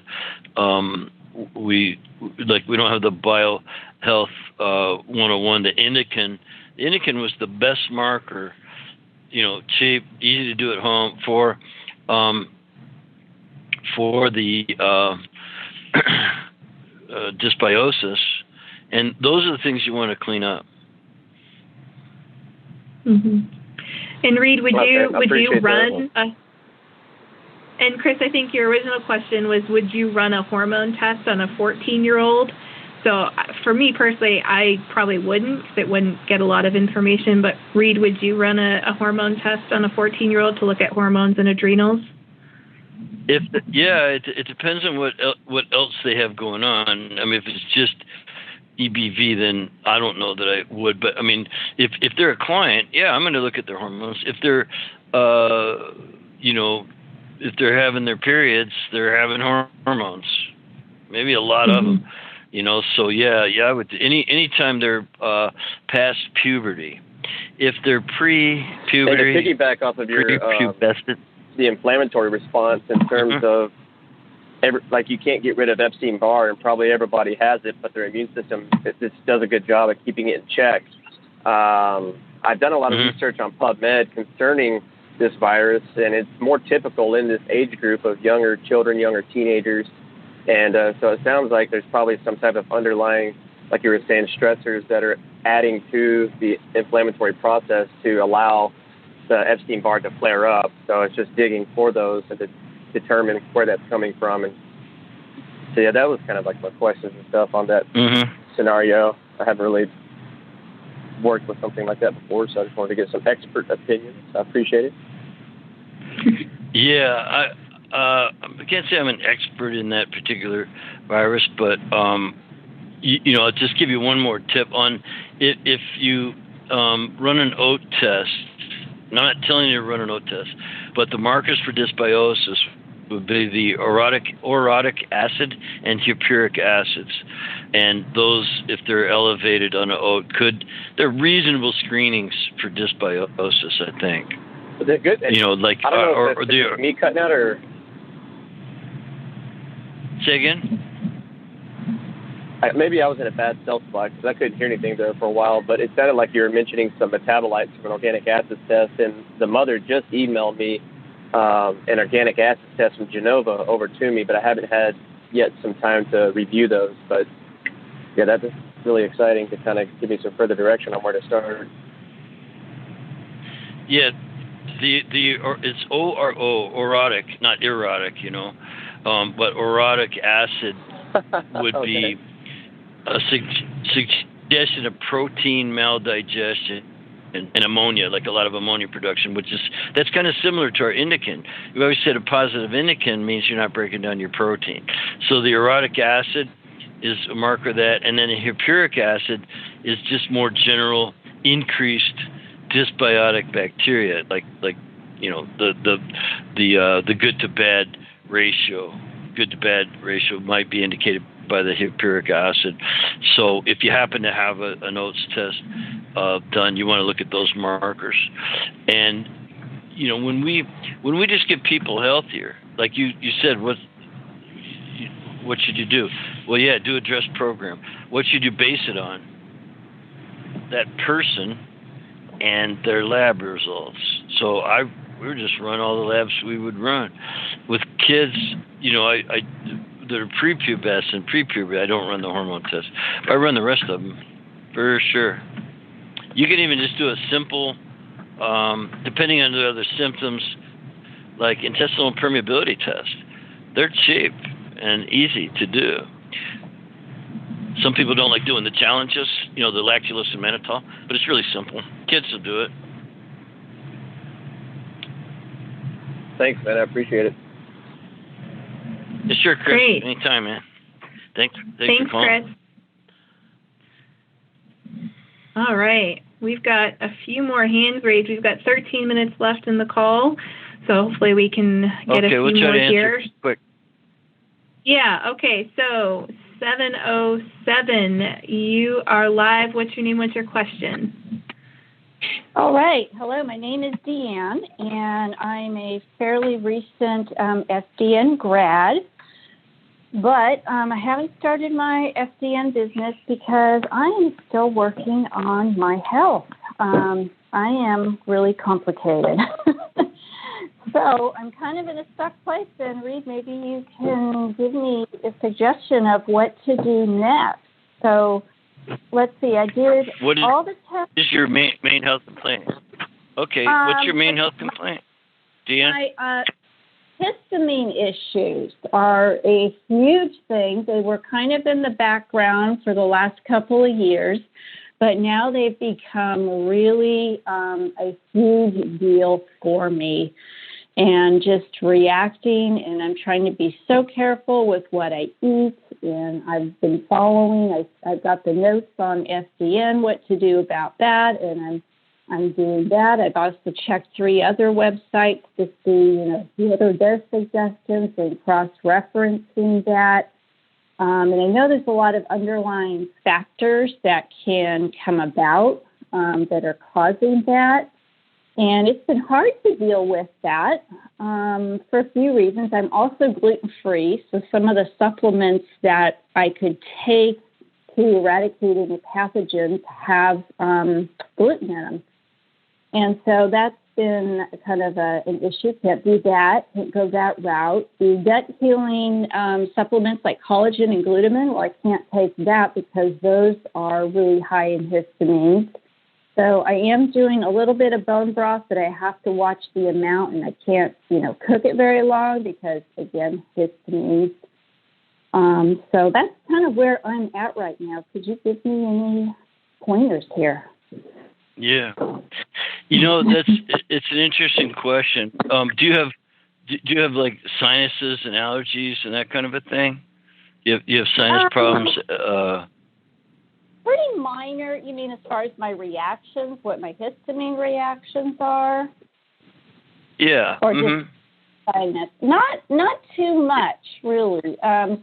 we don't have the BioHealth 101, the indican. The indican was the best marker, cheap, easy to do at home for the dysbiosis, and those are the things you want to clean up. Mm-hmm. And Reed, would you run? And Chris, I think your original question was, would you run a hormone test on a 14-year-old? So for me personally, I probably wouldn't, because it wouldn't get a lot of information. But Reed, would you run a hormone test on a 14-year-old to look at hormones and adrenals? It depends on what else they have going on. I mean, if it's just EBV, then I don't know that I would. But I mean, if they're a client, I'm going to look at their hormones. If they're, if they're having their periods, they're having hormones. Maybe a lot of them. So I would. Anytime they're past puberty, if they're pre-puberty, and to piggyback off of your the inflammatory response in terms of you can't get rid of Epstein-Barr, and probably everybody has it, but their immune system just does a good job of keeping it in check. I've done a lot of research on PubMed concerning this virus, and it's more typical in this age group of younger children, younger teenagers. And so it sounds like there's probably some type of underlying, like you were saying, stressors that are adding to the inflammatory process to allow the Epstein-Barr to flare up. So it's just digging for those and to determine where that's coming from. And so, that was kind of like my questions and stuff on that scenario. I haven't really worked with something like that before, so I just wanted to get some expert opinions. I appreciate it. I can't say I'm an expert in that particular virus, but I'll just give you one more tip on if you run an oat test. I'm not telling you to run an oat test, but the markers for dysbiosis would be the orotic acid and hippuric acids, and those, if they're elevated on an oat, they're reasonable screenings for dysbiosis, I think. But they're good. I don't know if it's me cutting out or. Say again? Maybe I was in a bad cell spot because I couldn't hear anything there for a while, but it sounded like you were mentioning some metabolites from an organic acid test, and the mother just emailed me an organic acid test from Genova over to me, but I haven't had yet some time to review those. But Yeah, that's really exciting to kind of give me some further direction on where to start. Yeah, it's ORO, orotic, not erotic, but orotic acid would Okay. be a suggestion of protein maldigestion and ammonia, like a lot of ammonia production, that's kind of similar to our indican. We always said a positive indican means you're not breaking down your protein. So the orotic acid is a marker of that, and then the hippuric acid is just more general increased dysbiotic bacteria, like the good to bad ratio. Good to bad ratio might be indicated by the hippuric acid. So if you happen to have an oats test done, you want to look at those markers. And when we just get people healthier, like you said, what should you do? Well, yeah, do a DRESS program. What should you base it on? That person and their lab results. So we would just run all the labs we would run. With kids, they're prepubescent, prepubescent. I don't run the hormone test. I run the rest of them for sure. You can even just do a simple, depending on the other symptoms, like intestinal permeability test. They're cheap and easy to do. Some people don't like doing the challenges, the lactulose and mannitol, but it's really simple. Kids will do it. Thanks, man. I appreciate it. Yeah, sure, Chris. Great. Anytime, man. Thanks for calling. Chris. All right. We've got a few more hands raised. We've got 13 minutes left in the call, so hopefully we can get a few we'll try more to answer here. Quick. Yeah, okay. So 707, you are live. What's your name? What's your question? All right. Hello, my name is Deanne, and I'm a fairly recent FDN grad, but I haven't started my FDN business because I am still working on my health. I am really complicated. So I'm kind of in a stuck place, and Reed, maybe you can give me a suggestion of what to do next. So let's see, I did all the tests. What is your main health complaint? Okay, what's your main health complaint, Deanne? My histamine issues are a huge thing. They were kind of in the background for the last couple of years, but now they've become really a huge deal for me. And just reacting, and I'm trying to be so careful with what I eat, and I've been following. I've got the notes on FDN, what to do about that, and I'm doing that. I've also checked 3 other websites to see, what are their suggestions and cross-referencing that. And I know there's a lot of underlying factors that can come about that are causing that. And it's been hard to deal with that for a few reasons. I'm also gluten-free, so some of the supplements that I could take to eradicate any pathogens have gluten in them. And so that's been kind of an issue. Can't do that. Can't go that route. The gut healing supplements like collagen and glutamine, well, I can't take that because those are really high in histamine. So I am doing a little bit of bone broth, but I have to watch the amount, and I can't, cook it very long because, again, histamine. So that's kind of where I'm at right now. Could you give me any pointers here? Yeah, it's an interesting question. Do you have like sinuses and allergies and that kind of a thing? You have sinus problems? Pretty minor. You mean as far as my reactions, what my histamine reactions are? Yeah. Or just sinus? Not too much, really.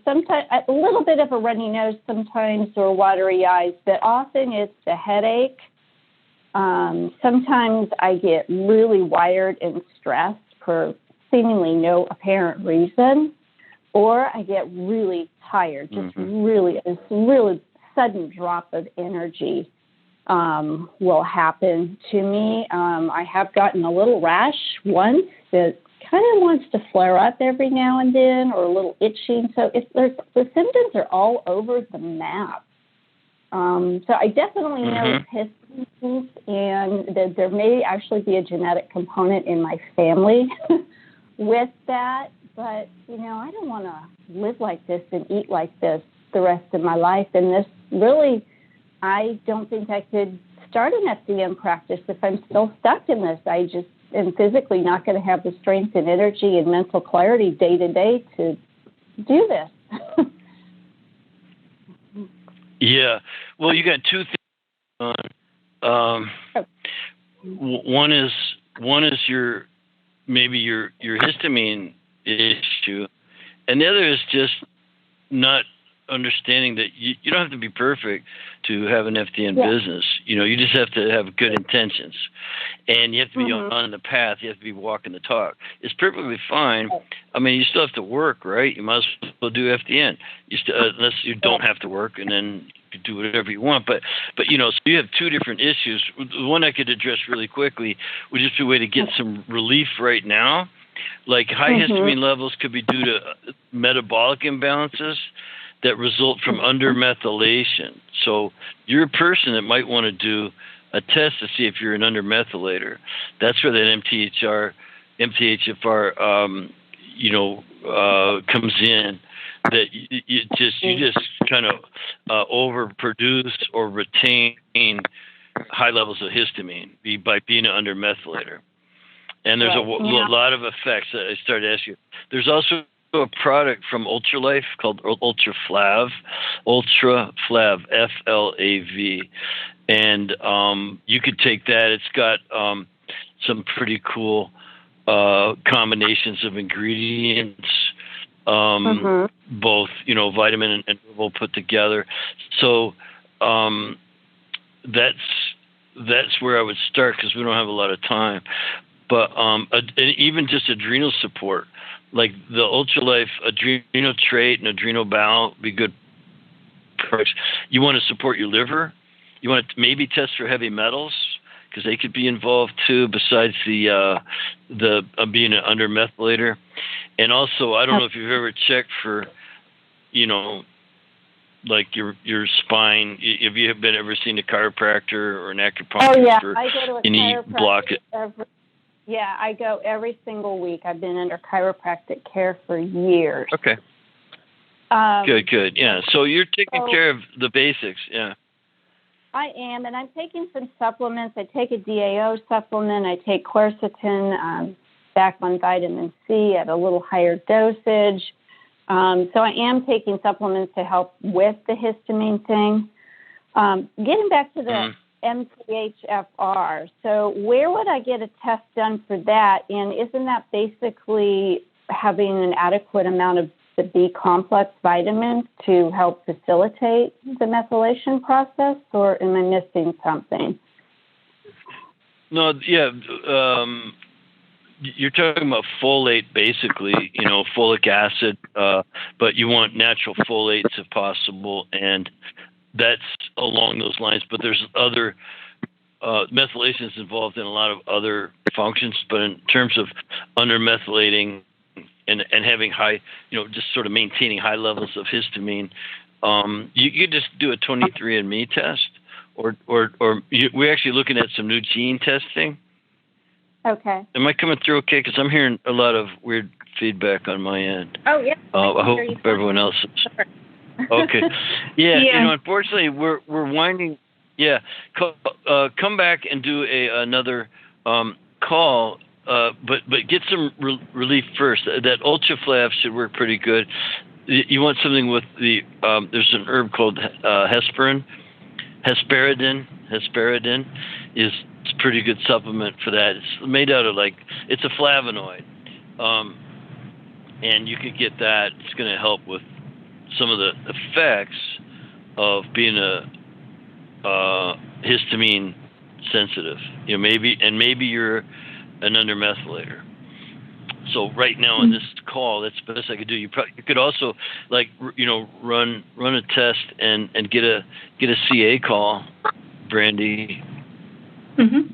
Sometimes a little bit of a runny nose sometimes, or watery eyes, but often it's the headache. Sometimes I get really wired and stressed for seemingly no apparent reason, or I get really tired, just really sudden drop of energy will happen to me. I have gotten a little rash once that kind of wants to flare up every now and then, or a little itching. So the symptoms are all over the map. So I definitely know it's histamines, and that there may actually be a genetic component in my family with that. But, I don't want to live like this and eat like this the rest of my life. And this really, I don't think I could start an FDN practice if I'm still stuck in this. I just am physically not going to have the strength and energy and mental clarity day to day to do this. Yeah. Well, you got two things on. One is your histamine issue, and the other is just not understanding that you don't have to be perfect to have an FDN business. You just have to have good intentions, and you have to be on the path. You have to be walking the talk. It's perfectly fine. I mean, you still have to work, right? You might as well do FDN. Unless you don't have to work, and then you can do whatever you want. But so you have two different issues. The one I could address really quickly would just be a way to get some relief right now. Like high histamine levels could be due to metabolic imbalances that result from undermethylation. So you're a person that might want to do a test to see if you're an undermethylator. That's where that MTHFR, comes in. That you just kind of overproduce or retain high levels of histamine by being an undermethylator. And there's a lot of effects that I started to ask you. There's also a product from Ultralife called Ultraflav, F-L-A-V. And you could take that. It's got some pretty cool combinations of ingredients, both, vitamin and mineral put together. So that's where I would start because we don't have a lot of time. But and even just adrenal support, like the Ultralife Adrenal Trait and Adrenal Bowel would be good products. You want to support your liver. You want to maybe test for heavy metals because they could be involved too, besides the being an undermethylator. And also, I don't know if you've ever checked for, like your spine. Have you ever seen a chiropractor or an acupuncturist? Oh, yeah. For I go to a any chiropractor block? I go every single week. I've been under chiropractic care for years. Okay. Good. Yeah. So you're taking care of the basics. Yeah. I am, and I'm taking some supplements. I take a DAO supplement. I take quercetin, back on vitamin C at a little higher dosage. So I am taking supplements to help with the histamine thing. Getting back to the MTHFR, so where would I get a test done for that? And isn't that basically having an adequate amount of the B complex vitamins to help facilitate the methylation process, or am I missing something? No, yeah. You're talking about folate, basically, folic acid, but you want natural folates if possible, and that's along those lines. But there's other methylation is involved in a lot of other functions, but in terms of undermethylating and having high, just sort of maintaining high levels of histamine, you could just do a 23andMe test, or we're actually looking at some new gene testing. Okay. Am I coming through okay? Because I'm hearing a lot of weird feedback on my end. Oh, yeah. I hope everyone else is. Okay. Yeah, unfortunately, we're winding. Yeah. Come back and do another call, but get some relief first. That Ultraflav should work pretty good. You want something with the, there's an herb called hesperidin. Hesperidin is a pretty good supplement for that. It's made out of it's a flavonoid. And you could get that. It's going to help with some of the effects of being a histamine sensitive. Maybe you're an undermethylator. So right now in this call, that's the best I could do. You could also run a test and get a CA call, Brandy. Mm-hmm.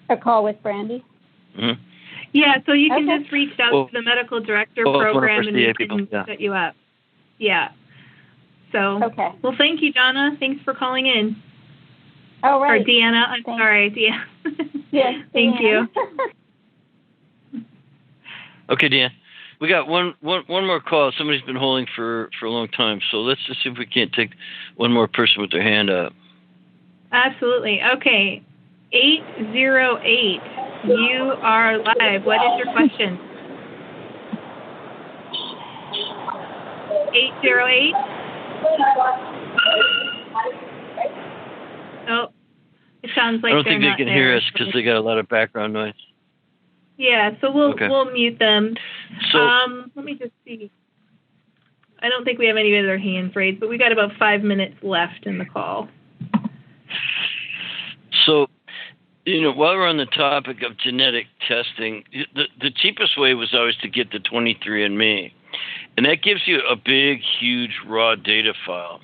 A call with Brandy. Mm-hmm. Yeah, so you can just reach out to the medical director program and we can set you up. Yeah. So, okay. Well, thank you, Donna. Thanks for calling in. All right. Or Deanna. I'm sorry, Deanna. Yes. Thank you. Okay, Deanna. We got one more call. Somebody's been holding for a long time. So let's just see if we can't take one more person with their hand up. Absolutely. Okay. 808. You are live. What is your question? 808? Oh, it sounds like I don't think they can hear us because they got a lot of background noise. Yeah, so we'll mute them. So let me just see. I don't think we have any other hands raised, but we got about 5 minutes left in the call. So, while we're on the topic of genetic testing, the cheapest way was always to get the 23andMe. And that gives you a big, huge raw data file.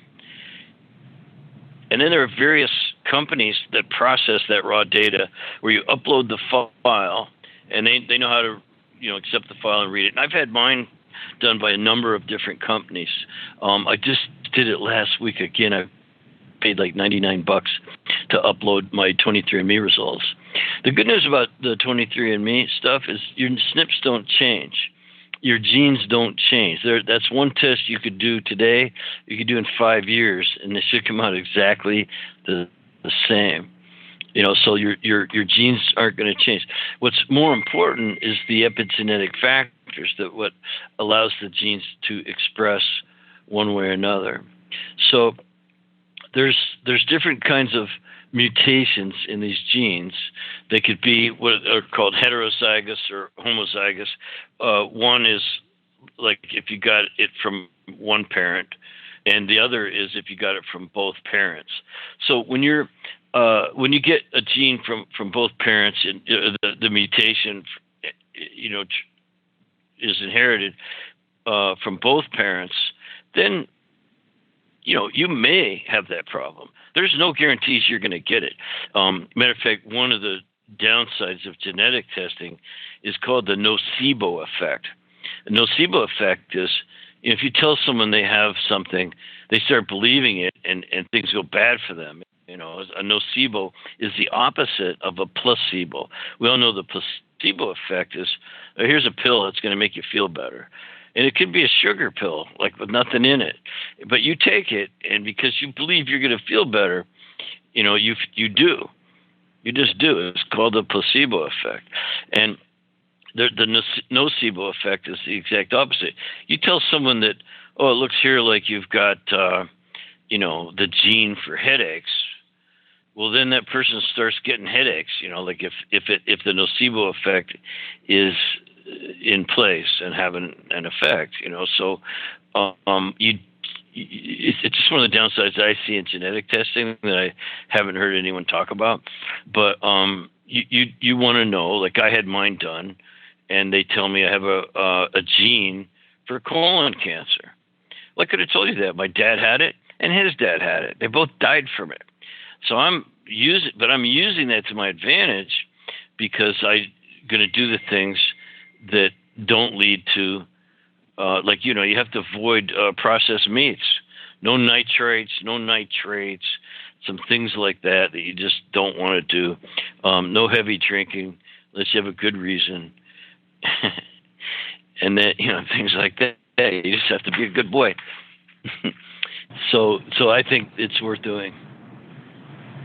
And then there are various companies that process that raw data where you upload the file, and they know how to, accept the file and read it. And I've had mine done by a number of different companies. I just did it last week again. I paid like $99 to upload my 23andMe results. The good news about the 23andMe stuff is your SNPs don't change. Your genes don't change. That's one test you could do today. You could do in 5 years, and they should come out exactly the same. So your genes aren't going to change. What's more important is the epigenetic factors that what allows the genes to express one way or another. So there's different kinds of mutations in these genes. They could be what are called heterozygous or homozygous. One is like if you got it from one parent, and the other is if you got it from both parents. So when you get a gene from both parents, and the mutation, is inherited from both parents, then you may have that problem. There's no guarantees you're going to get it. Matter of fact, one of the downsides of genetic testing is called the nocebo effect. The nocebo effect is if you tell someone they have something, they start believing it, and things go bad for them. A nocebo is the opposite of a placebo. We all know the placebo effect is, here's a pill that's going to make you feel better. And it could be a sugar pill, like with nothing in it. But you take it, and because you believe you're going to feel better, you do. You just do. It's called the placebo effect. And the nocebo effect is the exact opposite. You tell someone that, it looks here like you've got, the gene for headaches. Well, then that person starts getting headaches. Like if the nocebo effect is in place and having an effect, So it's just one of the downsides I see in genetic testing that I haven't heard anyone talk about. But you want to know, like I had mine done, and they tell me I have a gene for colon cancer. Well, I could have told you that. My dad had it, and his dad had it. They both died from it. So I'm using that to my advantage because I'm going to do the things that don't lead to, you have to avoid processed meats, no nitrates, some things like that you just don't want to do. No heavy drinking unless you have a good reason. And then, things like that. You just have to be a good boy. So I think it's worth doing.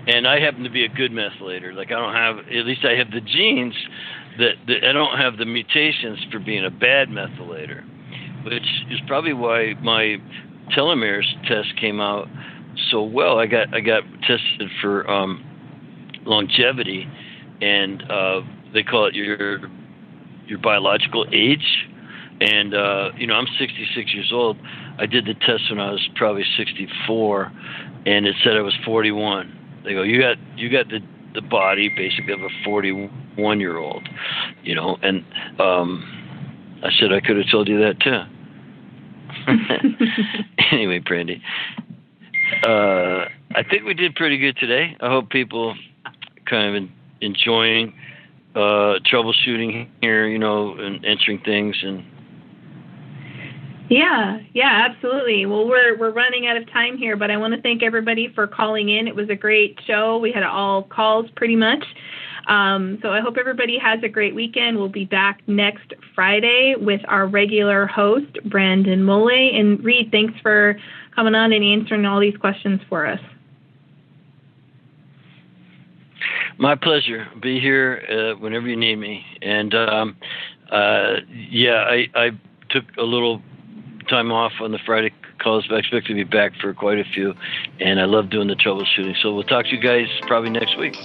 And I happen to be a good methylator. Like at least I have the genes that I don't have the mutations for being a bad methylator, which is probably why my telomeres test came out so well. I got tested for longevity, and they call it your biological age. And I'm 66 years old. I did the test when I was probably 64, and it said I was 41. They go, you got the body basically of a 41-year-old, and I said I could have told you that too. Anyway, Brandy, I think we did pretty good today. I hope people kind of enjoying troubleshooting here, and answering things. And Yeah, absolutely. Well, we're running out of time here, but I want to thank everybody for calling in. It was a great show. We had all calls pretty much. So I hope everybody has a great weekend. We'll be back next Friday with our regular host, Brandon Mole. And Reed, thanks for coming on and answering all these questions for us. My pleasure. Be here whenever you need me. And I took a little time off on the Friday calls, but I expect to be back for quite a few. And I love doing the troubleshooting. So we'll talk to you guys probably next week.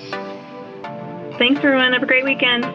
Thanks, everyone. Have a great weekend.